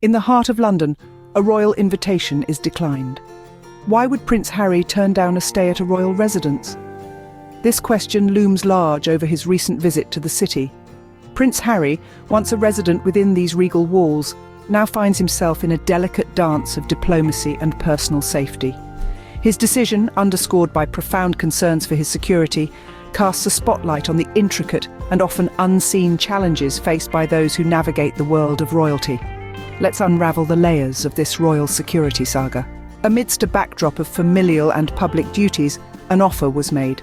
In the heart of London, a royal invitation is declined. Why would Prince Harry turn down a stay at a royal residence? This question looms large over his recent visit to the city. Prince Harry, once a resident within these regal walls, now finds himself in a delicate dance of diplomacy and personal safety. His decision, underscored by profound concerns for his security, casts a spotlight on the intricate and often unseen challenges faced by those who navigate the world of royalty. Let's unravel the layers of this royal security saga. Amidst a backdrop of familial and public duties, an offer was made.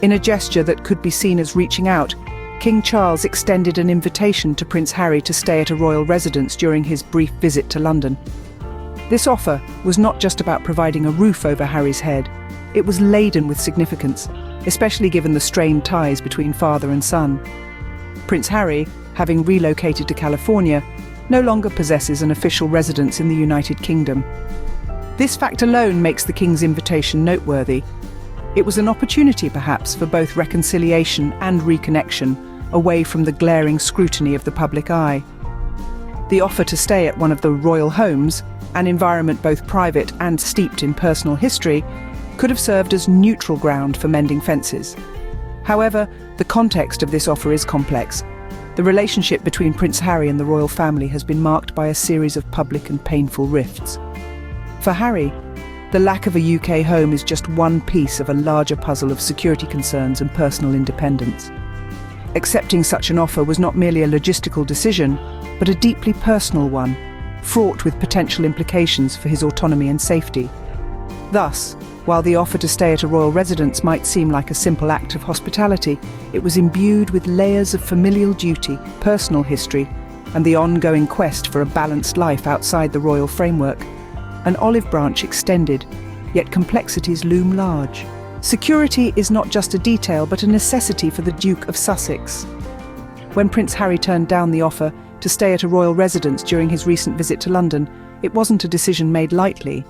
In a gesture that could be seen as reaching out, King Charles extended an invitation to Prince Harry to stay at a royal residence during his brief visit to London. This offer was not just about providing a roof over Harry's head. It was laden with significance, especially given the strained ties between father and son. Prince Harry, having relocated to California, no longer possesses an official residence in the United Kingdom. This fact alone makes the King's invitation noteworthy. It was an opportunity, perhaps, for both reconciliation and reconnection, away from the glaring scrutiny of the public eye. The offer to stay at one of the royal homes, an environment both private and steeped in personal history, could have served as neutral ground for mending fences. However, the context of this offer is complex. The relationship between Prince Harry and the royal family has been marked by a series of public and painful rifts. For Harry, the lack of a UK home is just one piece of a larger puzzle of security concerns and personal independence. Accepting such an offer was not merely a logistical decision, but a deeply personal one, fraught with potential implications for his autonomy and safety. Thus, while the offer to stay at a royal residence might seem like a simple act of hospitality, it was imbued with layers of familial duty, personal history, and the ongoing quest for a balanced life outside the royal framework. An olive branch extended, yet complexities loom large. Security is not just a detail, but a necessity for the Duke of Sussex. When Prince Harry turned down the offer to stay at a royal residence during his recent visit to London, it wasn't a decision made lightly.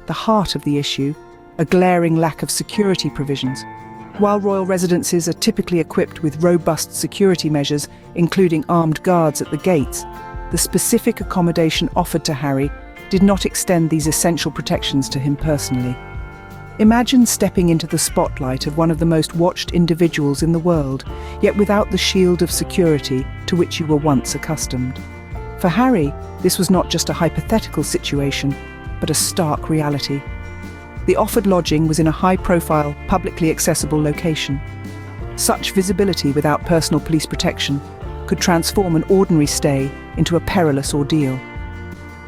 The heart of the issue, a glaring lack of security provisions. While royal residences are typically equipped with robust security measures, including armed guards at the gates, the specific accommodation offered to Harry did not extend these essential protections to him personally. Imagine stepping into the spotlight of one of the most watched individuals in the world, yet without the shield of security to which you were once accustomed. For Harry, this was not just a hypothetical situation, but a stark reality. The offered lodging was in a high-profile, publicly accessible location. Such visibility without personal police protection could transform an ordinary stay into a perilous ordeal.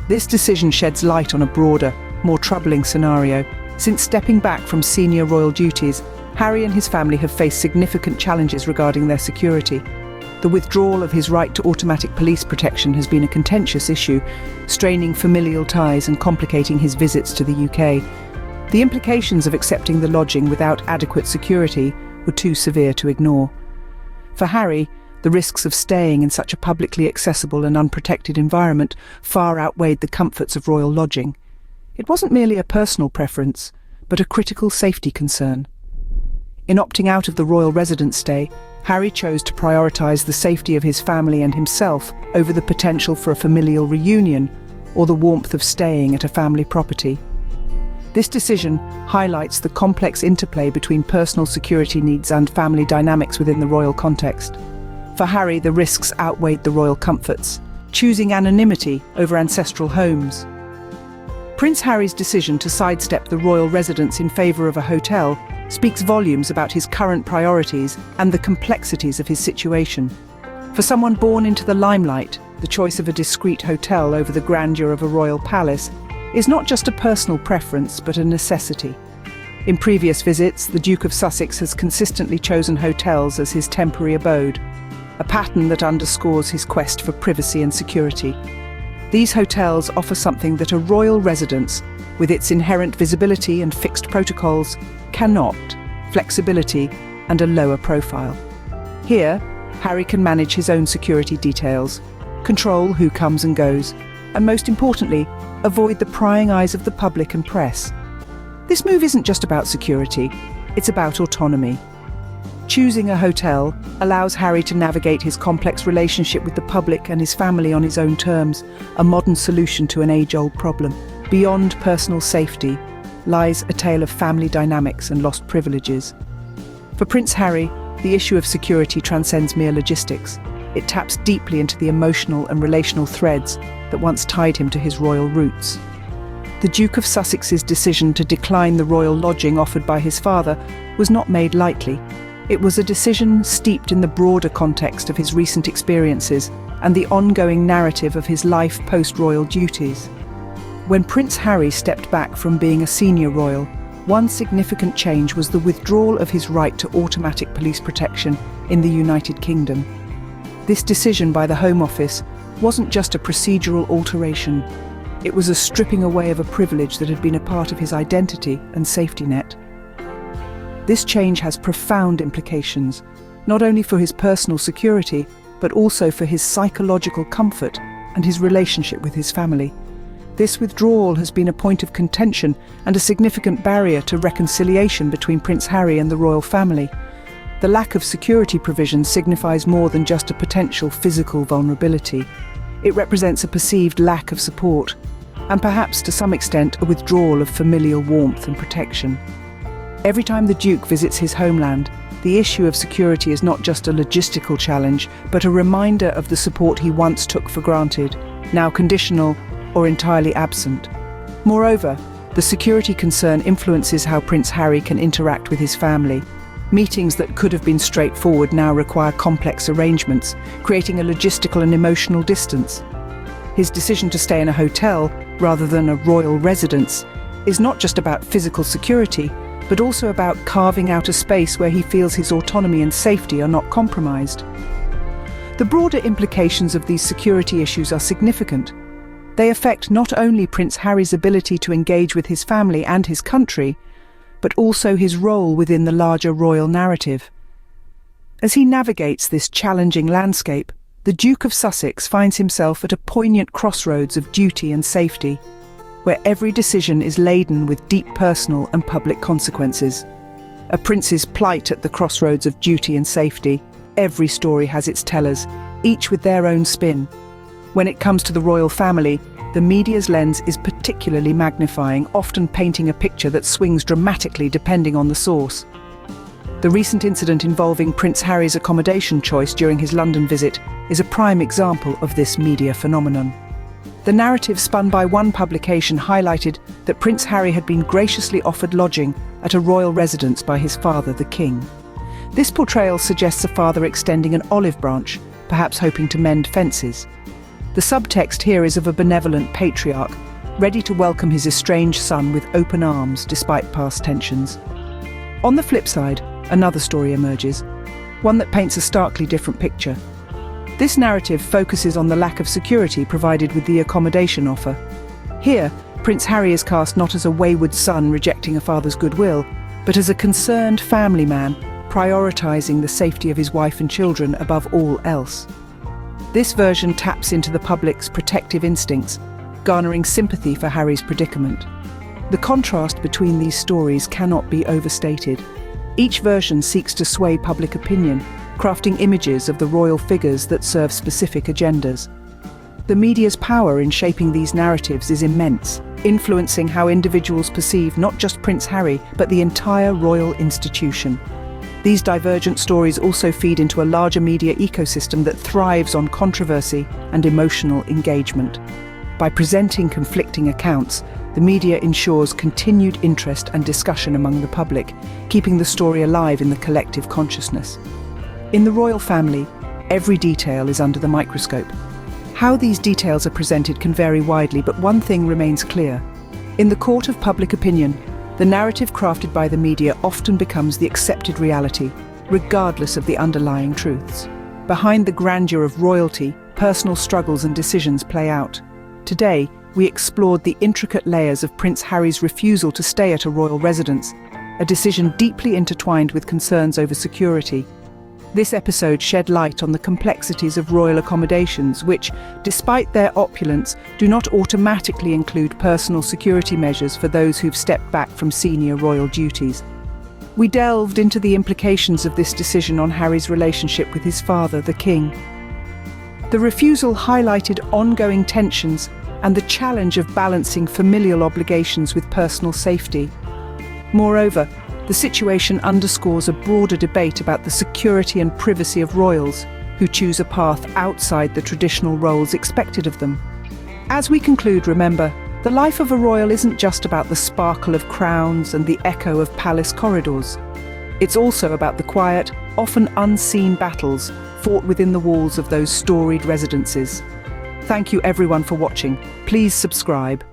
This decision sheds light on a broader, more troubling scenario. Since stepping back from senior royal duties, Harry and his family have faced significant challenges regarding their security. The withdrawal of his right to automatic police protection has been a contentious issue, straining familial ties and complicating his visits to the UK. The implications of accepting the lodging without adequate security were too severe to ignore. For Harry, the risks of staying in such a publicly accessible and unprotected environment far outweighed the comforts of royal lodging. It wasn't merely a personal preference, but a critical safety concern. In opting out of the royal residence stay, Harry chose to prioritise the safety of his family and himself over the potential for a familial reunion or the warmth of staying at a family property. This decision highlights the complex interplay between personal security needs and family dynamics within the royal context. For Harry, the risks outweighed the royal comforts, choosing anonymity over ancestral homes. Prince Harry's decision to sidestep the royal residence in favour of a hotel speaks volumes about his current priorities and the complexities of his situation. For someone born into the limelight, the choice of a discreet hotel over the grandeur of a royal palace is not just a personal preference, but a necessity. In previous visits, the Duke of Sussex has consistently chosen hotels as his temporary abode, a pattern that underscores his quest for privacy and security. These hotels offer something that a royal residence, with its inherent visibility and fixed protocols, cannot: flexibility and a lower profile. Here, Harry can manage his own security details, control who comes and goes, and most importantly, avoid the prying eyes of the public and press. This move isn't just about security, it's about autonomy. Choosing a hotel allows Harry to navigate his complex relationship with the public and his family on his own terms, a modern solution to an age-old problem. Beyond personal safety lies a tale of family dynamics and lost privileges. For Prince Harry, the issue of security transcends mere logistics. It taps deeply into the emotional and relational threads that once tied him to his royal roots. The Duke of Sussex's decision to decline the royal lodging offered by his father was not made lightly. It was a decision steeped in the broader context of his recent experiences and the ongoing narrative of his life post-royal duties. When Prince Harry stepped back from being a senior royal, one significant change was the withdrawal of his right to automatic police protection in the United Kingdom. This decision by the Home Office wasn't just a procedural alteration. It was a stripping away of a privilege that had been a part of his identity and safety net. This change has profound implications, not only for his personal security, but also for his psychological comfort and his relationship with his family. This withdrawal has been a point of contention and a significant barrier to reconciliation between Prince Harry and the royal family. The lack of security provision signifies more than just a potential physical vulnerability. It represents a perceived lack of support, and perhaps to some extent a withdrawal of familial warmth and protection. Every time the Duke visits his homeland, the issue of security is not just a logistical challenge, but a reminder of the support he once took for granted, now conditional or entirely absent. Moreover, the security concern influences how Prince Harry can interact with his family. Meetings that could have been straightforward now require complex arrangements, creating a logistical and emotional distance. His decision to stay in a hotel rather than a royal residence is not just about physical security, but also about carving out a space where he feels his autonomy and safety are not compromised. The broader implications of these security issues are significant. They affect not only Prince Harry's ability to engage with his family and his country, but also his role within the larger royal narrative. As he navigates this challenging landscape, the Duke of Sussex finds himself at a poignant crossroads of duty and safety, where every decision is laden with deep personal and public consequences. A prince's plight at the crossroads of duty and safety. Every story has its tellers, each with their own spin. When it comes to the royal family, the media's lens is particularly magnifying, often painting a picture that swings dramatically depending on the source. The recent incident involving Prince Harry's accommodation choice during his London visit is a prime example of this media phenomenon. The narrative spun by one publication highlighted that Prince Harry had been graciously offered lodging at a royal residence by his father, the King. This portrayal suggests a father extending an olive branch, perhaps hoping to mend fences. The subtext here is of a benevolent patriarch, ready to welcome his estranged son with open arms despite past tensions. On the flip side, another story emerges, one that paints a starkly different picture. This narrative focuses on the lack of security provided with the accommodation offer. Here, Prince Harry is cast not as a wayward son rejecting a father's goodwill, but as a concerned family man, prioritizing the safety of his wife and children above all else. This version taps into the public's protective instincts, garnering sympathy for Harry's predicament. The contrast between these stories cannot be overstated. Each version seeks to sway public opinion, crafting images of the royal figures that serve specific agendas. The media's power in shaping these narratives is immense, influencing how individuals perceive not just Prince Harry, but the entire royal institution. These divergent stories also feed into a larger media ecosystem that thrives on controversy and emotional engagement. By presenting conflicting accounts, the media ensures continued interest and discussion among the public, keeping the story alive in the collective consciousness. In the royal family, every detail is under the microscope. How these details are presented can vary widely, but one thing remains clear. In the court of public opinion, the narrative crafted by the media often becomes the accepted reality, regardless of the underlying truths. Behind the grandeur of royalty, personal struggles and decisions play out. Today, we explored the intricate layers of Prince Harry's refusal to stay at a royal residence, a decision deeply intertwined with concerns over security. This episode shed light on the complexities of royal accommodations, which, despite their opulence, do not automatically include personal security measures for those who've stepped back from senior royal duties. We delved into the implications of this decision on Harry's relationship with his father, the king. The refusal highlighted ongoing tensions and the challenge of balancing familial obligations with personal safety. Moreover, the situation underscores a broader debate about the security and privacy of royals who choose a path outside the traditional roles expected of them. As we conclude, remember, the life of a royal isn't just about the sparkle of crowns and the echo of palace corridors. It's also about the quiet, often unseen battles fought within the walls of those storied residences. Thank you everyone for watching. Please subscribe.